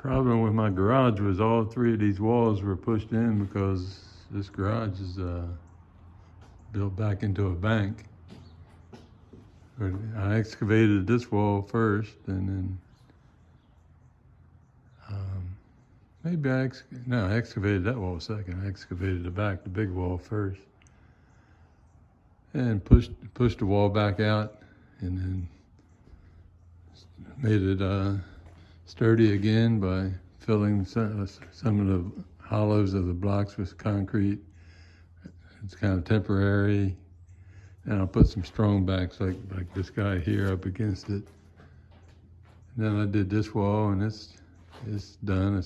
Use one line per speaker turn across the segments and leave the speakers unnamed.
problem with my garage was all three of these walls were pushed in because this garage is built back into a bank. But I excavated this wall first, and then maybe I excavated that wall second. I excavated the big wall first, and pushed the wall back out, and then made it sturdy again by filling some of the hollows of the blocks with concrete. It's kind of temporary. And I'll put some strong backs like this guy here up against it. And then I did this wall, and it's done.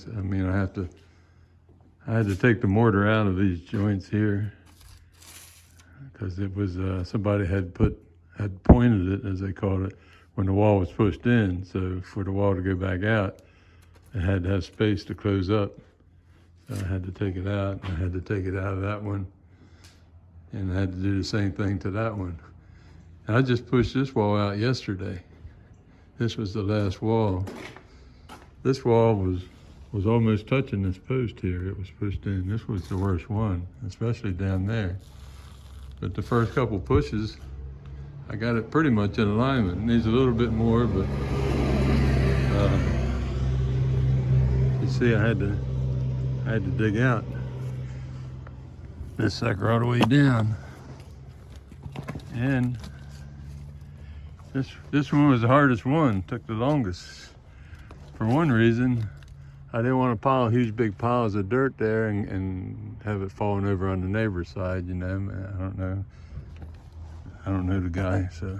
I had to take the mortar out of these joints here because it was somebody had pointed it, as they called it, when the wall was pushed in. So for the wall to go back out, it had to have space to close up. So I had to take it out. I had to take it out of that one, and I had to do the same thing to that one. And I just pushed this wall out yesterday. This was the last wall. This wall was almost touching this post here. It was pushed in. This was the worst one, especially down there. But the first couple pushes, I got it pretty much in alignment. It needs a little bit more, but you see, I had to dig out this sucker all the way down. And this one was the hardest one, took the longest. For one reason, I didn't want to pile huge big piles of dirt there and have it falling over on the neighbor's side, you know. I don't know the guy, so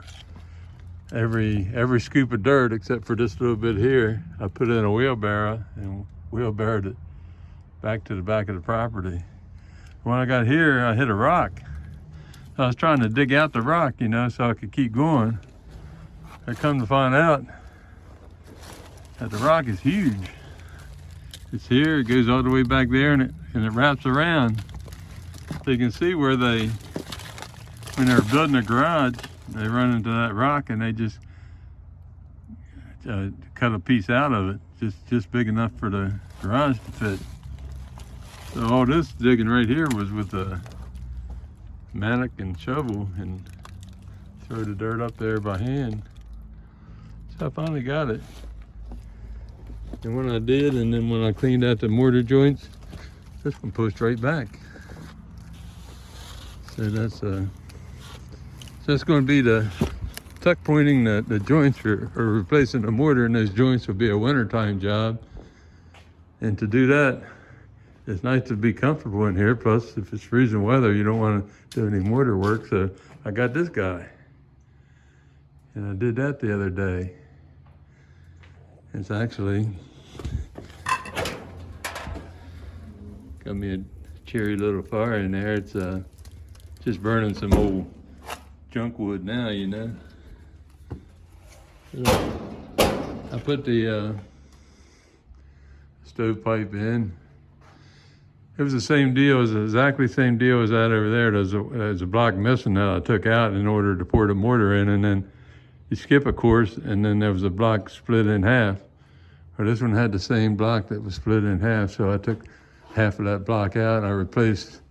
every scoop of dirt except for this little bit here, I put it in a wheelbarrow and wheelbarrowed it back to the back of the property. When I got here, I hit a rock. So I was trying to dig out the rock, you know, so I could keep going. I come to find out that the rock is huge. It's here, it goes all the way back there, and it wraps around. So you can see where when they're building a garage, they run into that rock and they just cut a piece out of it, just big enough for the garage to fit. So all this digging right here was with a mattock and shovel and throw the dirt up there by hand. So I finally got it. And when I did, and then when I cleaned out the mortar joints, this one pushed right back. So that's going to be the tuck pointing the joints or replacing the mortar in those joints will be a wintertime job. And to do that, it's nice to be comfortable in here. Plus, if it's freezing weather, you don't want to do any mortar work. So I got this guy. And I did that the other day. It's actually got me a cheery little fire in there. It's just burning some old junk wood now, you know. I put the stovepipe in. It was the same deal, exactly the same deal as that over there. There's a block missing that I took out in order to pour the mortar in, and then you skip a course, and then there was a block split in half. Well, this one had the same block that was split in half, so I took half of that block out. I replaced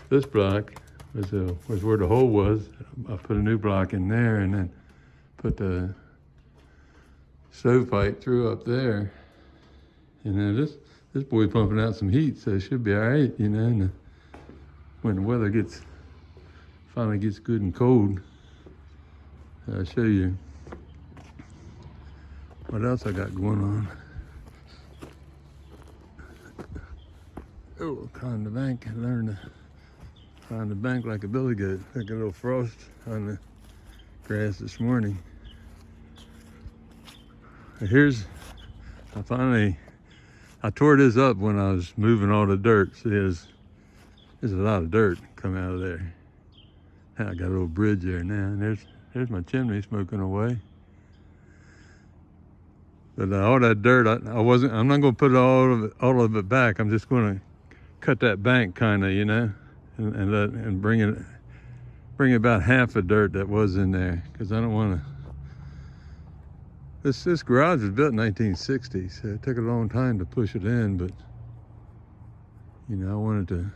this block, was where the hole was. I put a new block in there, and then put the stovepipe through up there. And then this boy pumping out some heat, so it should be all right, you know. And when the weather finally gets good and cold, I'll show you what else I got going on. Oh, climbing the bank. I learned to climb the bank like a billy goat. Like a little frost on the grass this morning. I tore this up when I was moving all the dirt. See, there's a lot of dirt coming out of there. Now I got a little bridge there now, and there's my chimney smoking away. But all that dirt, I'm not going to put all of it back. I'm just going to cut that bank kind of, you know, and bring about half the dirt that was in there, because I don't want to. This garage was built in 1960, so it took a long time to push it in, but you know, I wanted to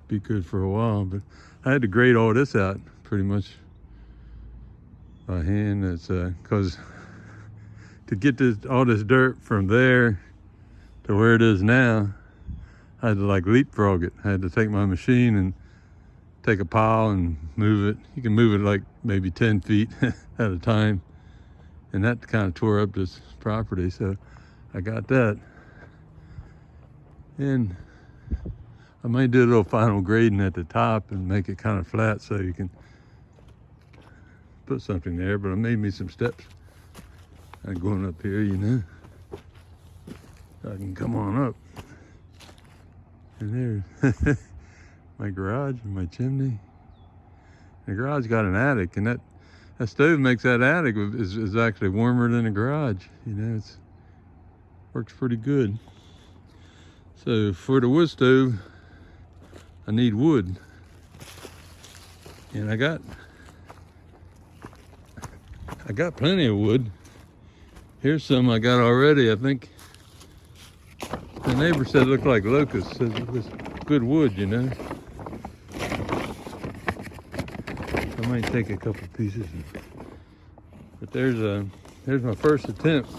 be good for a while. But I had to grade all this out pretty much by hand. It's because to get all this dirt from there to where it is now, I had to like leapfrog it. I had to take my machine and take a pile and move it. You can move it like maybe 10 feet at a time. And that kind of tore up this property, so I got that. And I might do a little final grading at the top and make it kind of flat so you can put something there, but I made me some steps. I'm going up here, you know. So I can come on up. And there's my garage and my chimney. The garage got an attic, and that stove makes that attic is actually warmer than the garage. You know, it's works pretty good. So for the wood stove, I need wood. And I got plenty of wood. Here's some I got already. I think the neighbor said it looked like locusts. Said it was good wood, you know. I might take a couple pieces. But there's my first attempt.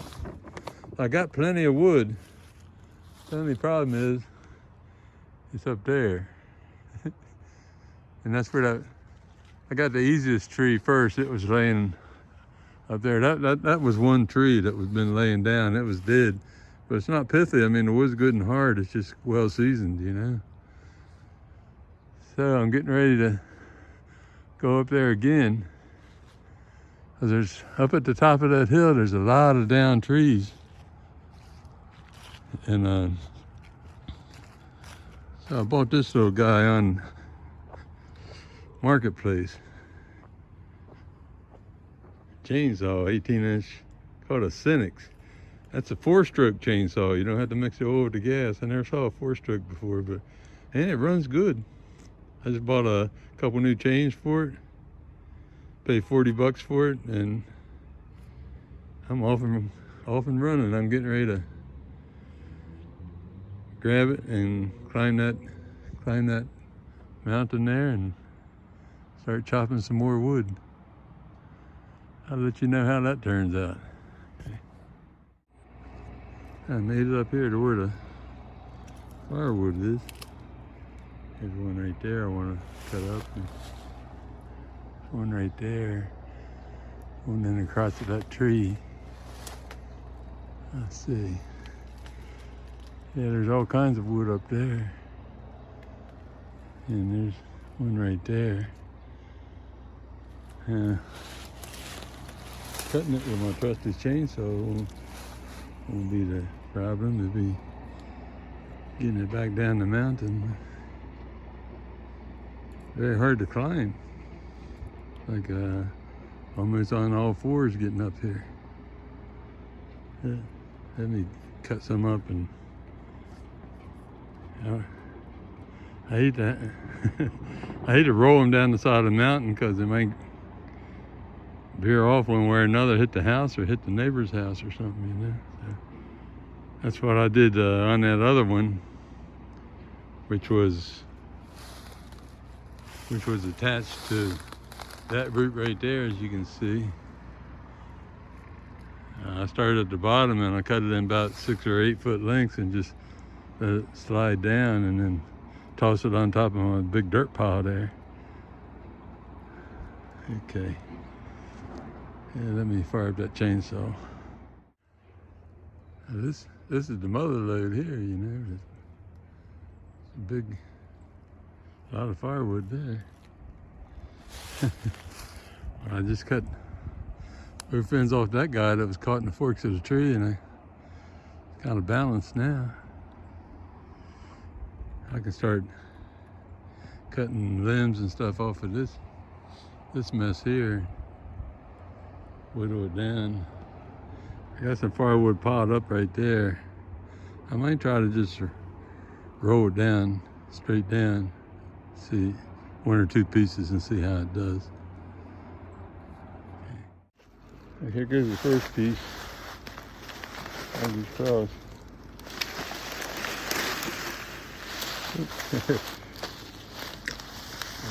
I got plenty of wood. The only problem is it's up there. And that's where I got the easiest tree first. It was laying up there. That was one tree that was been laying down. It was dead. But it's not pithy. I mean, the wood's good and hard. It's just well seasoned, you know. So I'm getting ready to go up there again. Cause there's, up at the top of that hill, there's a lot of down trees. And so I bought this little guy on Marketplace. Chainsaw, 18-inch, called a Cynex. That's a 4-stroke chainsaw. You don't have to mix the oil with the gas. I never saw a 4-stroke before, but and it runs good. I just bought a couple new chains for it. Paid $40 for it, and I'm off and running. I'm getting ready to grab it and climb that mountain there and start chopping some more wood. I'll let you know how that turns out. Okay. I made it up here to where the firewood is. There's one right there I want to cut up. And one right there. One then across to that tree. Let's see. Yeah, there's all kinds of wood up there. And there's one right there. Cutting it with my trusty chainsaw won't be the problem. It'll be getting it back down the mountain. Very hard to climb. Like almost on all fours getting up here. Yeah, let me cut some up and I hate that. I hate to roll them down the side of the mountain because they might veer off one way or another, hit the house or hit the neighbor's house or something, you know. So that's what I did on that other one, which was attached to that root right there, as you can see. I started at the bottom and I cut it in about 6 or 8 foot lengths and just let it slide down and then toss it on top of my big dirt pile there. Okay. Yeah, let me fire up that chainsaw. Now this is the mother load here, you know. It's a lot of firewood there. I just cut both ends off that guy that was caught in the forks of the tree, and I kind of balanced now. I can start cutting limbs and stuff off of this mess here. Whittle it down. I got some firewood piled up right there. I might try to just roll it down, straight down, see 1 or 2 pieces and see how it does. Here goes the first piece. Fingers crossed.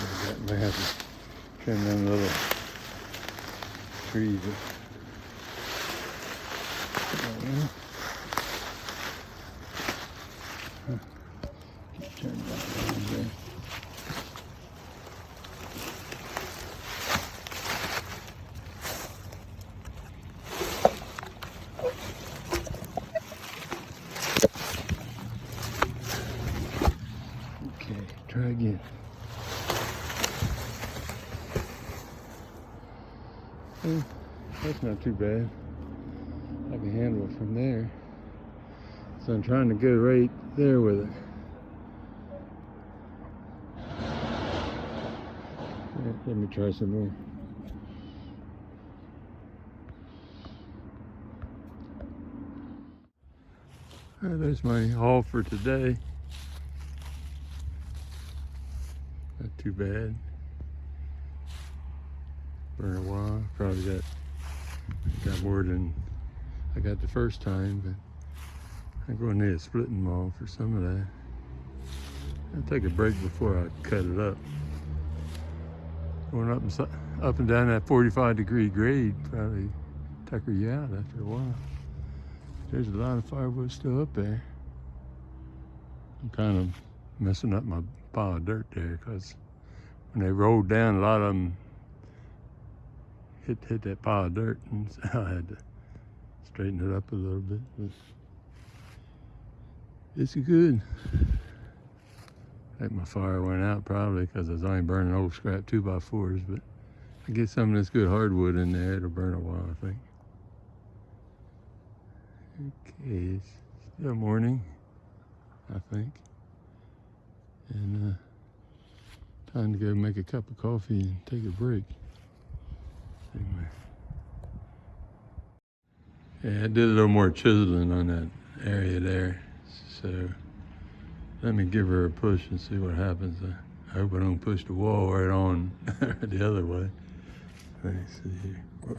I may have to trim them little trees. Turn that around there. Okay, try again. That's not too bad. I can handle it from there. So I'm trying to go right there with it. Let me try some more. There's my haul for today. Not too bad. Burn a while. Probably got more than I got the first time, but I'm going to need a splitting maul for some of that. I'll take a break before I cut it up. Going up and down that 45-degree grade probably tucker you out after a while. There's a lot of firewood still up there. I'm kind of messing up my pile of dirt there because when they rolled down, a lot of them hit that pile of dirt, and so I had to straighten it up a little bit. It's good. I think my fire went out probably because I was only burning old scrap 2x4s, but I get some of this good hardwood in there, it'll burn a while, I think. Okay, it's still morning, I think. And time to go make a cup of coffee and take a break. Anyway. Yeah, I did a little more chiseling on that area there, so let me give her a push and see what happens. I hope I don't push the wall right on the other way. Let me see here. Whoa.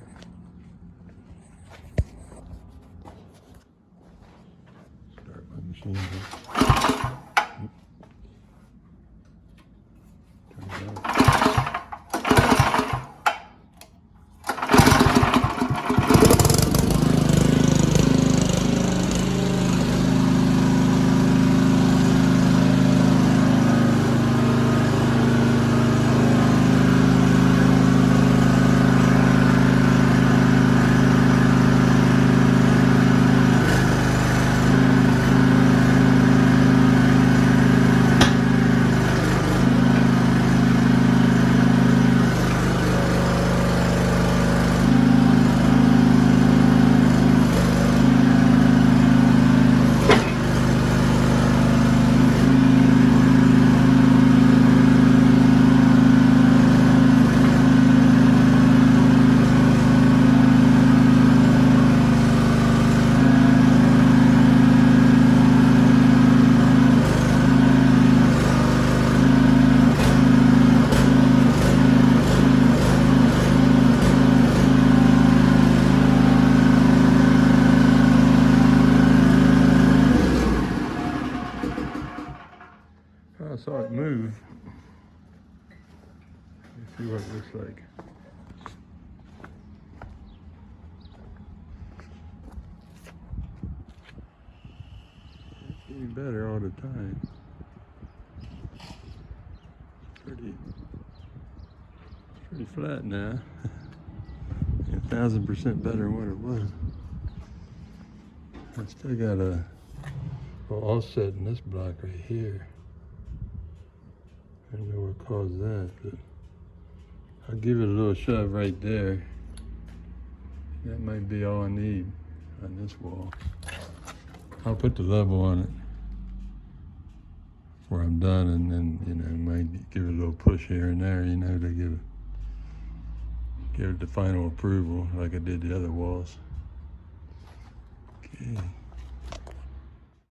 Start my machine up. Turn it off. I saw it move. Let's see what it looks like. It's getting better all the time. Pretty flat now. 1,000% better than what it was. I still got a offset in this block right here. I don't know what caused that, but I'll give it a little shove right there. That might be all I need on this wall. I'll put the level on it before I'm done, and then, you know, might give it a little push here and there, you know, to give it the final approval like I did the other walls. Okay.